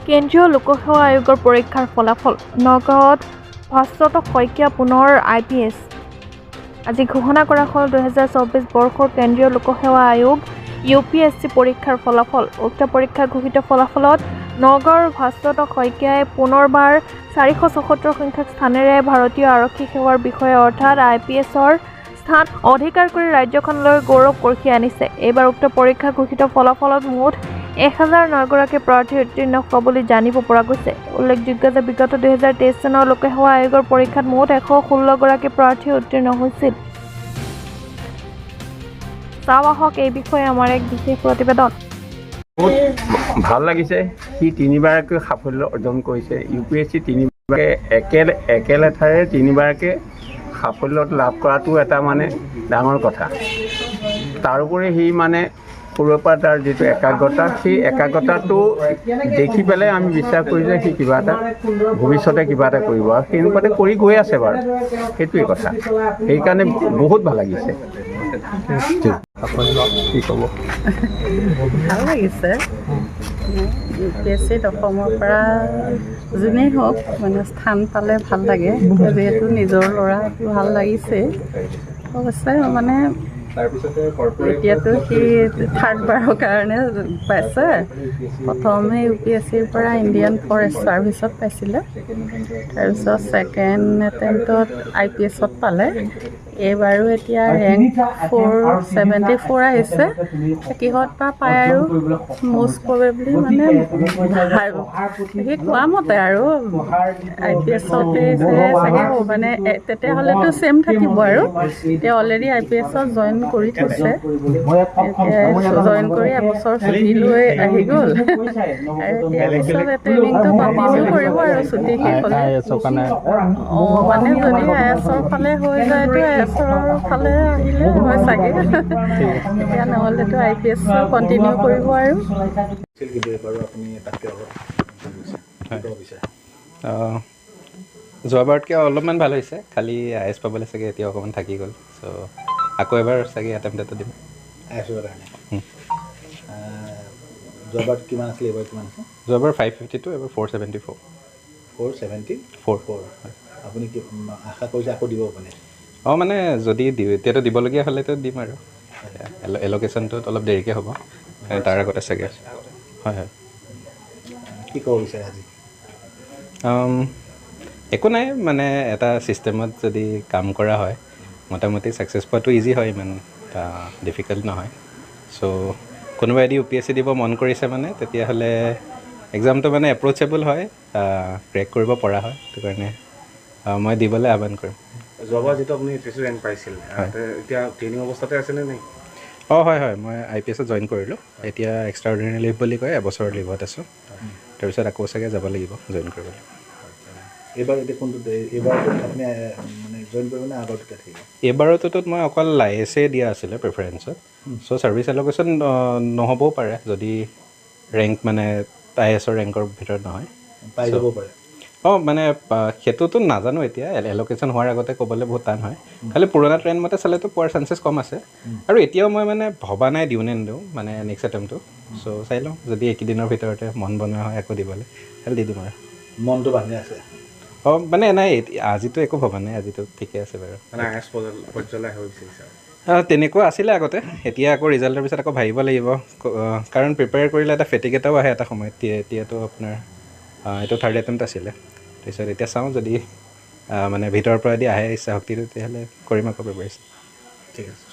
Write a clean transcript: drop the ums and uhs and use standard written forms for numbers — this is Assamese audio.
কেন্দ্ৰীয় লোকসেৱা আয়োগৰ পৰীক্ষাৰ ফলাফল নগাঁৱত ভাস্বত শইকীয়া পুনৰ IPS আজি ঘোষণা কৰা হ'ল 2024 বৰ্ষৰ কেন্দ্ৰীয় লোকসেৱা আয়োগ UPSC পৰীক্ষাৰ ফলাফল। উক্ত পৰীক্ষাৰ ঘোষিত ফলাফলত নগাঁৱৰ ভাস্বত শইকীয়াই পুনৰবাৰ 474 সংখ্যক স্থানেৰে ভাৰতীয় আৰক্ষী সেৱাৰ বিষয়া অৰ্থাৎ IPSৰ স্থান অধিকাৰ কৰি ৰাজ্যখনলৈ গৌৰৱ কঢ়িয়াই আনিছে। এইবাৰ উক্ত পৰীক্ষা ঘোষিত ফলাফলত মুঠ 1009গৰাকী প্ৰাৰ্থী উত্তীৰ্ণ হোৱা বুলি জানিব পৰা গৈছে। উল্লেখযোগ্য যে বিগত 2023 চনৰ লোকসেৱা আয়োগৰ পৰীক্ষাত মুঠ 116গৰাকী প্ৰাৰ্থী উত্তীৰ্ণ হৈছিল। চাওঁ আহক এই বিষয়ে আমাৰ এক বিশেষ প্ৰতিবেদন। ভাল লাগিছে, সি তিনিবাৰকৈ সাফল্য অৰ্জন কৰিছে। UPSC তিনিবাৰকে একেলেঠাৰে তিনিবাৰকে সাফল্য লাভ কৰাটো এটা মানে ডাঙৰ কথা। তাৰোপৰি সি মানে সৰুৰে পৰা তাৰ যিটো একাগ্ৰতা, সেই একাগ্ৰতাটো দেখি পেলাই আমি বিশ্বাস কৰোঁ যে সি কিবা এটা ভৱিষ্যতে কিবা এটা কৰিব, আৰু তেনেকুৱাতে কৰি গৈ আছে বাৰু, সেইটোৱে কথা। সেইকাৰণে বহুত ভাল লাগিছে। কি ক'ব? ভাল লাগিছে। UPSCত অসমৰ পৰা যোনেই হওক মানে স্থান পালে ভাল লাগে, যিহেতু নিজৰ ল'ৰা ভাল লাগিছে। অৱশ্যে মানে এতিয়াতো সি থাৰ্ডবাৰৰ কাৰণে পাইছে। প্ৰথমে UPSCৰ পৰা ইণ্ডিয়ান ফৰেষ্ট ছাৰ্ভিচত পাইছিলে, তাৰপিছত ছেকেণ্ড এটেম্পটত IPSত পালে। এইবাৰো এতিয়া ৰেংক 474 আহিছে। কিহত বা পায় আৰু মষ্ট প্ৰবেবলি মানে সি কোৱা মতে আৰু IPSতে চাগে মানে তেতিয়াহ'লেতো ছেম থাকিব আৰু এতিয়া অলৰেডি IPSত জইন কৰি থৈছে। এতিয়া জইন কৰি এবছৰ ছুটি লৈ আহি গ'ল, আৰু এতিয়া পিছত ট্ৰেইনিংটো কণ্টিনিউ কৰিব আৰু ছুটি শেষ হ'লে। মানে যদি ISৰ ফালে হৈ যায়তো ISৰ ফালে আহিলে হয় চাগে, এতিয়া নহ'লেতো IPS কণ্টিনিউ কৰিব আৰু। যোৱাবাৰতকৈ অলপমান ভাল হৈছে, খালি IS পাবলৈ চাগে এতিয়া অকণমান থাকি গ'ল। চ' আকৌ এবাৰ চাগে এটেম্পটটো দিম। যোৱাবাৰ কিমান আছিলে, এইবাৰ কিমান আছে? যোৱাবাৰ 552, এবাৰ 474। 474? আপুনি কি আশা কৰিছে আকৌ দিব মানে? মানে যদি এতিয়াতো দিবলগীয়া হ'লেতো দিম আৰু এল'কেশ্যনটোত অলপ দেৰিকৈ হ'ব, তাৰ আগতে চাগে। হয়। কি ক'ব বিচাৰে আজি? একো নাই, মানে এটা ছিষ্টেমত যদি কাম কৰা হয় মোটামুটি ছাকচেছ পোৱাটো ইজি হয়, ইমান ডিফিকাল্ট নহয়। চ' কোনোবাই যদি UPSC দিব মন কৰিছে মানে তেতিয়াহ'লে এক্সামটো মানে এপ্ৰ'চেবল হয়, ক্ৰেক কৰিব পৰা হয়। সেইটো কাৰণে মই দিবলৈ আহ্বান কৰিম। যোৱাবাৰ যিটো আপুনি UPSC ৰেংক পাইছিল, এতিয়া ট্ৰেইনিং অৱস্থাতে আছেনে নাই? হয়, মই IPSত জইন কৰিলোঁ। এতিয়া এক্সট্ৰা অৰ্ডিনেৰী লিভ বুলি কয়, এবছৰৰ লিভত আছোঁ। তাৰপিছত আকৌ চাগে যাব লাগিব জইন কৰিবলৈ। এইবাৰ এতিয়া কোনটোত, এইবাৰতো আপুনি মানে জইন কৰিব নে আগত থাকিব? এইবাৰতোত মই অকল ISয়ে দিয়া আছিলে প্ৰেফাৰেঞ্চত। চ' ছাৰ্ভিচ এল'কেশ্যন নহ'বও পাৰে যদি ৰেংক মানে ISৰ ৰেংকৰ ভিতৰত নহয়। পাই যাব পাৰে। মানে সেইটোতো নাজানো এতিয়া, এল'কেশ্যন হোৱাৰ আগতে ক'বলৈ বহুত টান হয়। খালি পুৰণা ট্ৰেণ্ড মতে চালেতো পোৱাৰ চান্সেছ কম আছে। আৰু এতিয়াও মই মানে ভবা নাই দিওঁ নে নিদিওঁ মানে নেক্সট এটেম্পটো। চ' চাই লওঁ, যদি এইকেইদিনৰ ভিতৰতে মন বনোৱা হয় আকৌ দিবলৈ, খালি দি দিম আৰু। মনটো বান্ধি আছে? মানে নাই, আজিতো একো ভবা নাই, আজিতো ঠিকে আছে বাৰু। মানে IS পৰ্যায়লৈ হৈ বিচাৰিছে? তেনেকুৱা আছিলে আগতে, এতিয়া আকৌ ৰিজাল্টৰ পিছত আকৌ ভাবিব লাগিব, কাৰণ প্ৰিপেয়াৰ কৰিলে এটা ফেটিক এটাও আহে এটা সময়ত। এতিয়াতো আপোনাৰ এইটো থাৰ্ড এটেম্পট আছিলে। তাৰপিছত এতিয়া চাওঁ, যদি মানে ভিতৰৰ পৰা যদি আহে ইচ্ছা শক্তিটো তেতিয়াহ'লে কৰিম আকৌ প্ৰিপেয়াৰেশ্যন। ঠিক আছে।